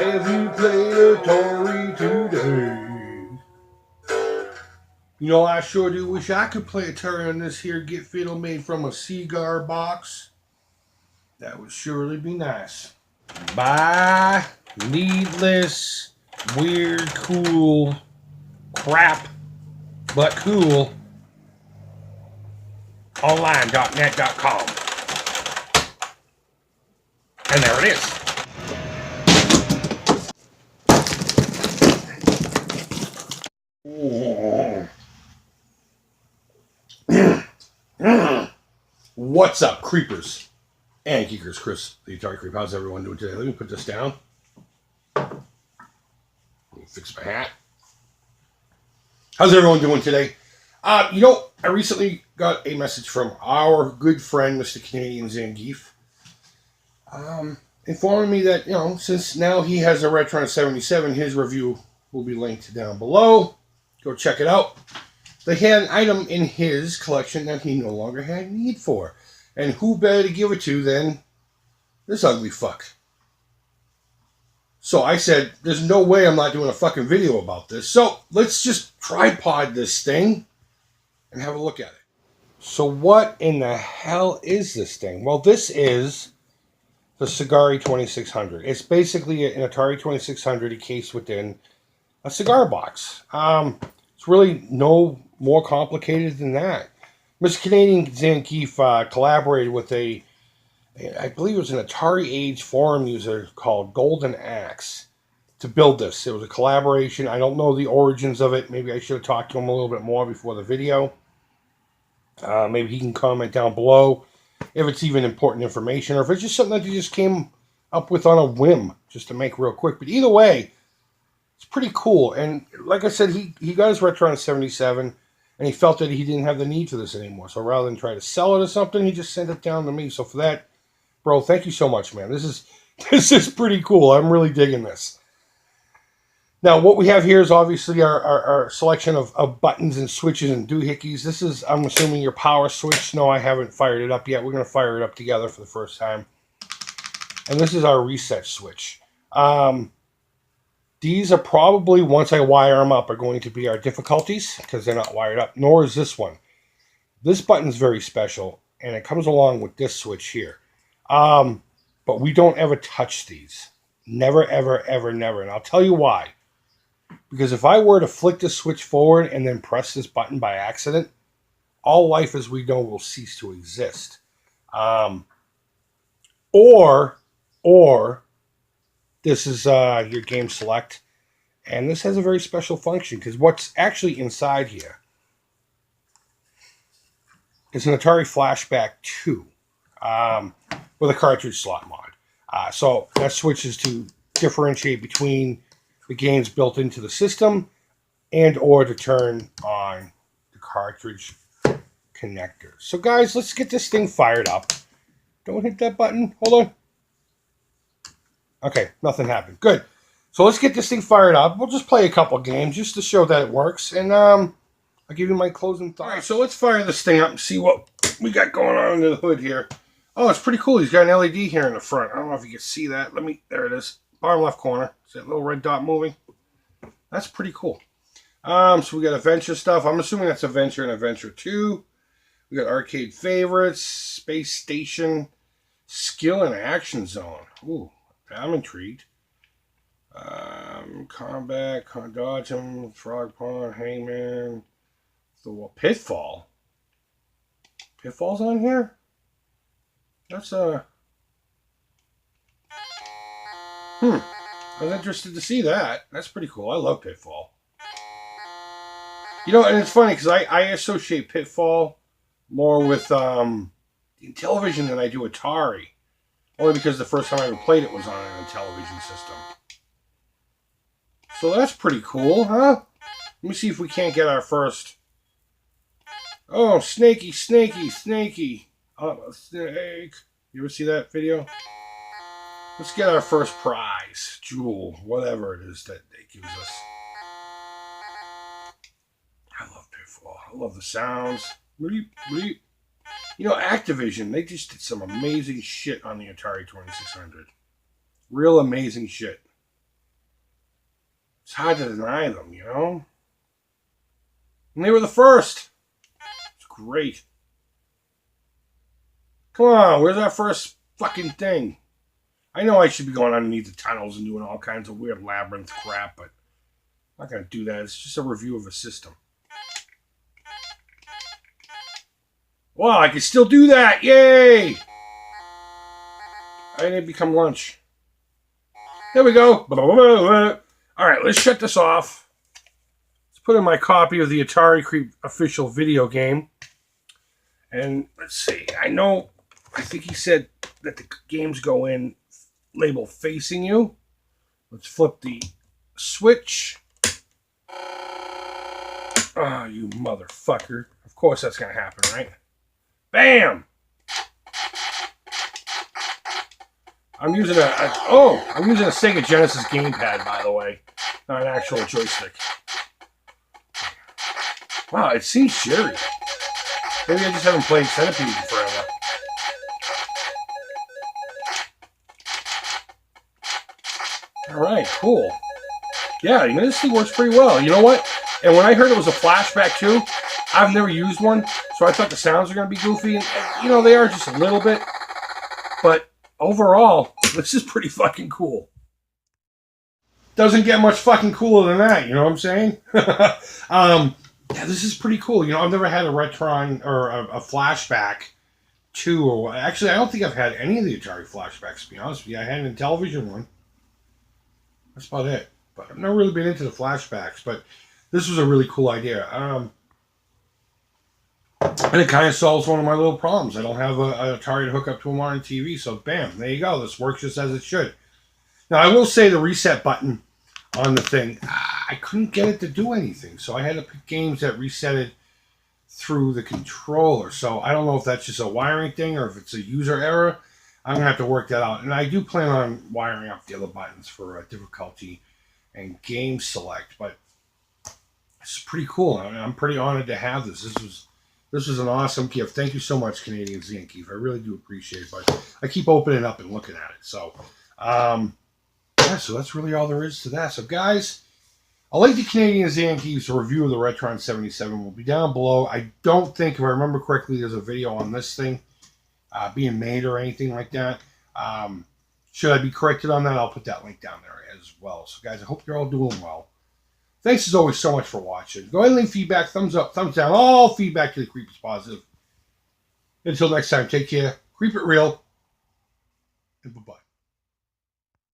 Have you played Atari today? You know, I sure do wish I could play Atari on this here Get Fiddle made from a Cigari box. That would surely be nice. Buy needless, weird, cool crap, but cool. Online.net.com. And there it is. What's up, creepers and geekers? Chris, the Atari Creep. How's everyone doing today? Let me put this down. Let me fix my hat. How's everyone doing today? I recently got a message from our good friend, Mr. Canadian Zangief, informing me that, since now he has a Retron 77, his review will be linked down below. Go check it out. They had an item in his collection that he no longer had need for. And who better to give it to than this ugly fuck? So I said, there's no way I'm not doing a fucking video about this. So let's just tripod this thing and have a look at it. So what in the hell is this thing? Well, this is the Cigari 2600. It's basically an Atari 2600 encased within a cigar box. It's really no more complicated than that. Mr. Canadian Zangief collaborated with I believe it was an Atari Age forum user called Golden Axe to build this. It was a collaboration. I don't know the origins of it. Maybe I should have talked to him a little bit more before the video. Maybe he can comment down below if it's even important information or if it's just something that he just came up with on a whim just to make real quick. But either way, it's pretty cool. And like I said, he got his Retron 77 and he felt that he didn't have the need for this anymore. So rather than try to sell it or something, he just sent it down to me. So for that, bro, thank you so much, man. This is pretty cool. I'm really digging this. Now, what we have here is obviously our selection of buttons and switches and doohickeys. This is, I'm assuming, your power switch. No, I haven't fired it up yet. We're going to fire it up together for the first time. And this is our reset switch. These are probably, once I wire them up, are going to be our difficulties because they're not wired up, nor is this one. This button's very special, and it comes along with this switch here. But we don't ever touch these. Never, ever, ever, never. And I'll tell you why. Because if I were to flick the switch forward and then press this button by accident, all life as we know will cease to exist. Or this is your game select. And this has a very special function because what's actually inside here is an Atari Flashback 2 with a cartridge slot mod. So that switches to differentiate between the games built into the system and or to turn on the cartridge connector. So guys, let's get this thing fired up. Don't hit that button. Hold on. Okay, nothing happened. Good. So let's get this thing fired up. We'll just play a couple games just to show that it works. And I'll give you my closing thoughts. All right, so let's fire this thing up and see what we got going on under the hood here. Oh, it's pretty cool. He's got an LED here in the front. I don't know if you can see that. There it is. Bottom left corner. Is that little red dot moving? That's pretty cool. So we got adventure stuff. I'm assuming that's Adventure and Adventure 2. We got arcade favorites, space station, skill and action zone. Ooh, I'm intrigued. Combat, dodgem, frog pond, hangman, the pitfall. Pitfall's on here? That's I was interested to see that. That's pretty cool. I love Pitfall. And it's funny because I associate Pitfall more with television than I do Atari. Only because the first time I ever played it was on a television system. So that's pretty cool, huh? Let me see if we can't get our first... Oh, snaky, snaky, snaky. Oh, a snake. You ever see that video? Let's get our first prize. Jewel. Whatever it is that it gives us. I love Pitfall. I love the sounds. Bleep, bleep. Activision, they just did some amazing shit on the Atari 2600. Real amazing shit. It's hard to deny them, you know? And they were the first. It's great. Come on, where's that first fucking thing? I know I should be going underneath the tunnels and doing all kinds of weird labyrinth crap, but I'm not going to do that. It's just a review of a system. Wow, I can still do that. Yay! I didn't become lunch. There we go. All right, let's shut this off. Let's put in my copy of the Atari Creep official video game. And let's see. I think he said that the games go in label facing you. Let's flip the switch. Oh, you motherfucker. Of course that's going to happen, right? Bam! I'm using a Sega Genesis gamepad, by the way. Not an actual joystick. Wow, it seems jittery. Maybe I just haven't played Centipede in forever. Alright, cool. Yeah, this thing works pretty well. You know what? And when I heard it was a flashback too, I've never used one, so I thought the sounds were going to be goofy. And, they are just a little bit. But overall, this is pretty fucking cool. Doesn't get much fucking cooler than that, you know what I'm saying? Yeah, this is pretty cool. I've never had a Retron or a flashback 2 or actually, I don't think I've had any of the Atari flashbacks, to be honest with you. I had an Intellivision one. That's about it. But I've never really been into the flashbacks, but this was a really cool idea. And it kind of solves one of my little problems. I don't have an Atari to hook up to a modern TV, so bam, there you go. This works just as it should. Now, I will say the reset button on the thing, I couldn't get it to do anything, so I had to pick games that reset it through the controller. So I don't know if that's just a wiring thing or if it's a user error. I'm going to have to work that out. And I do plan on wiring up the other buttons for difficulty and game select, but it's pretty cool. I'm pretty honored to have this. This was an awesome gift. Thank you so much, Canadian Zangief. I really do appreciate it. But I keep opening it up and looking at it. So, yeah, so that's really all there is to that. So, guys, I'll link the Canadian Zangief's review of the Retron 77. Will be down below. I don't think, if I remember correctly, there's a video on this thing being made or anything like that. Should I be corrected on that, I'll put that link down there as well. So, guys, I hope you're all doing well. Thanks, as always, so much for watching. Go ahead and leave feedback, thumbs up, thumbs down. All feedback to the Creep is positive. Until next time, take care. Creep it real. And bye-bye.